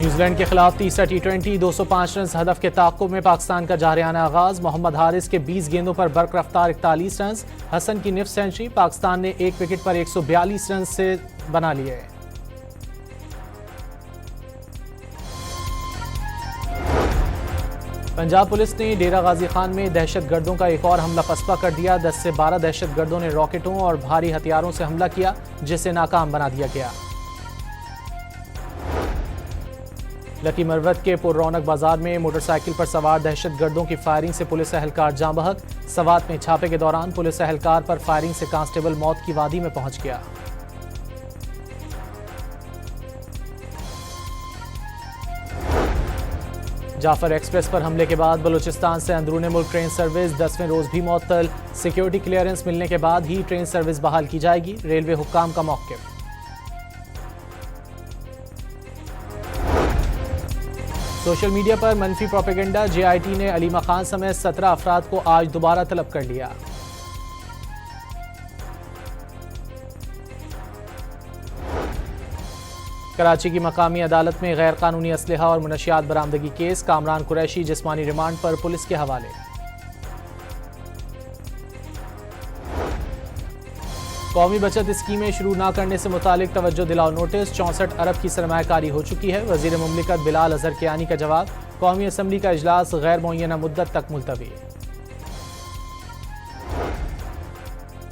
New Zealand के खिलाफ तीसरा T20 205 रन हदफ के ताक़ुब में पाकिस्तान का जारियाना आगाज। मोहम्मद हारिस के 20 गेंदों पर बर्क रफ्तार 41 रन। हसन की निफ्ट सेंचुरी। पाकिस्तान ने एक विकेट पर 142 रन से बना लिए। पंजाब पुलिस ने डेरा गाजी खान में दहशतगर्दों का एक और हमला पसपा कर दिया। 10 से 12 दहशतगर्दों ने रॉकेटों और भारी हथियारों से हमला किया, जिसे नाकाम बना दिया गया। लकी मरवत के पुररौनक बाजार में मोटरसाइकिल पर सवार दहशतगर्दों की फायरिंग से पुलिस एहलकार जाँ बहक। सवात में छापे के दौरान पुलिस एहलकार पर फायरिंग से कांस्टेबल मौत की वादी में पहुंच गया। जाफर एक्सप्रेस पर हमले के बाद बलूचिस्तान से अंदरूनी मुल्क ट्रेन सर्विस 10वें रोज भी मुअत्तल। सिक्योरिटी क्लियरेंस मिलने के बाद ही ट्रेन सर्विस बहाल की जाएगी। रेलवे हुक्काम का मौक़िफ़। सोशल मीडिया पर मनफी प्रोपेगेंडा। JIT ने अलीमा खान समेत 17 अफराद को आज दोबारा तलब कर लिया। कराची की मकामी अदालत में गैर कानूनी असलहा और मुनशियात बरामदगी केस। कामरान कुरैशी जिस्मानी रिमांड पर पुलिस के हवाले। कौमी बचत स्कीमें शुरू न करने से मुतालिक तवज्जो दिलाओ नोटिस। 64 अरब की सरमायाकारी हो चुकी है। वजीर मुमलिकत बिलाल अजहर कियानी का जवाब। कौमी असम्बली का इजलास गैर मुअय्यना मुद्दत तक मुलतवी।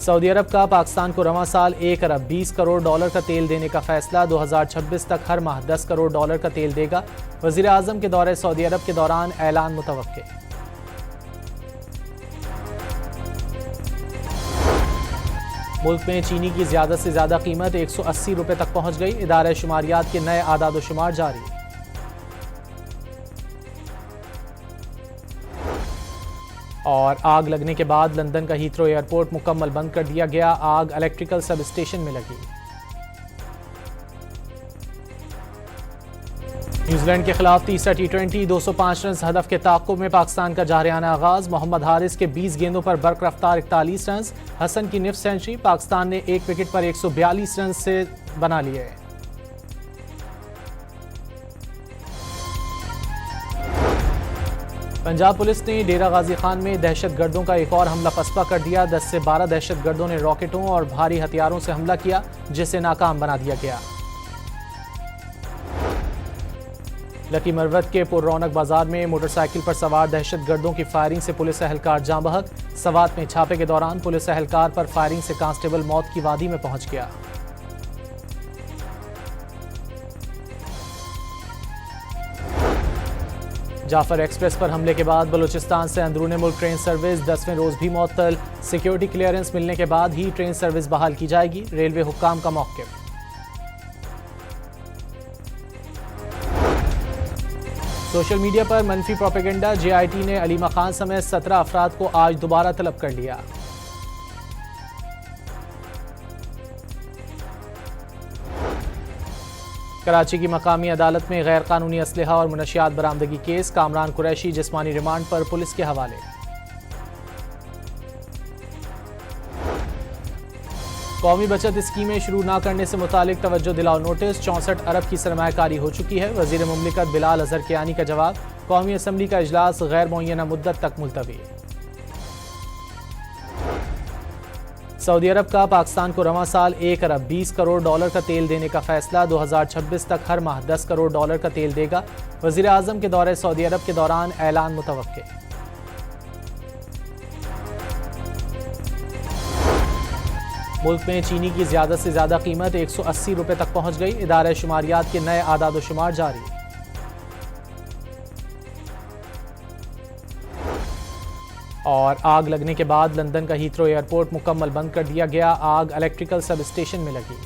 सऊदी अरब का पाकिस्तान को रवां साल 1 अरब 20 करोड़ डॉलर का तेल देने का फैसला। 2026 तक हर माह 10 करोड़ डॉलर का तेल देगा। वजीर आजम के दौरे सऊदी अरब के दौरान ऐलान मुतवक्के। मुल्क में चीनी की ज्यादा से ज्यादा कीमत 180 रुपए तक पहुंच गई। इदारे शुमारियात के नए आदाद शुमार जारी। और आग लगने के बाद लंदन का हीथ्रो एयरपोर्ट मुकम्मल बंद कर दिया गया। आग इलेक्ट्रिकल सब स्टेशन में लगी। न्यूजीलैंड के खिलाफ तीसरा T20 205 रन हदफ के ताक़ुब में पाकिस्तान का जारियाना आगाज। मोहम्मद हारिस के 20 गेंदों पर बर्क रफ्तार 41 रन। हसन की निफ्ट सेंचुरी। पाकिस्तान ने एक विकेट पर 142 रन से बना लिए। पंजाब पुलिस ने डेरा गाजी खान में दहशतगर्दों का एक और हमला पसपा कर दिया। 10 से 12 दहशतगर्दों ने रॉकेटों और भारी हथियारों से हमला किया, जिसे नाकाम बना दिया गया। लकी मरवत के पुररौनक बाजार में मोटरसाइकिल पर सवार दहशतगर्दों की फायरिंग से पुलिस एहलकार जाँ बहक। सवात में छापे के दौरान पुलिस एहलकार पर फायरिंग से कांस्टेबल मौत की वादी में पहुंच गया। जाफर एक्सप्रेस पर हमले के बाद बलूचिस्तान से अंदरूनी मुल्क ट्रेन सर्विस 10वें रोज भी मुअत्तल। सिक्योरिटी क्लियरेंस मिलने के बाद ही ट्रेन सर्विस बहाल की जाएगी। रेलवे हुक्काम का मौक़िफ़। सोशल मीडिया पर मनफी प्रोपेगेंडा। JIT ने अलीमा खान समेत 17 अफराद को आज दोबारा तलब कर लिया। कराची की मकामी अदालत में गैर कानूनी असलहा और मुनशियात बरामदगी केस। कामरान कुरैशी जिस्मानी रिमांड पर पुलिस के हवाले। कौमी बचत स्कीमें शुरू न करने से मुतालिक तवज्जो दिलाओ नोटिस। 64 अरब की सरमायाकारी हो चुकी है। वजीर मुमलिकत बिलाल अजहर कियानी का जवाब। कौमी असम्बली का इजलास गैर मुअय्यना मुद्दत तक मुलतवी। सऊदी अरब का पाकिस्तान को रवां साल 1 अरब 20 करोड़ डॉलर का तेल देने का फैसला। 2026 तक हर माह 10 करोड़ डॉलर का तेल देगा। वजीर आजम के दौरे सऊदी अरब के दौरान ऐलान मुतवक्के। मुल्क में चीनी की ज्यादा से ज्यादा कीमत 180 रुपए तक पहुंच गई। इदारे शुमारियात के नए आदाद शुमार जारी। और आग लगने के बाद लंदन का हीथ्रो एयरपोर्ट मुकम्मल बंद कर दिया गया। आग इलेक्ट्रिकल सब स्टेशन में लगी।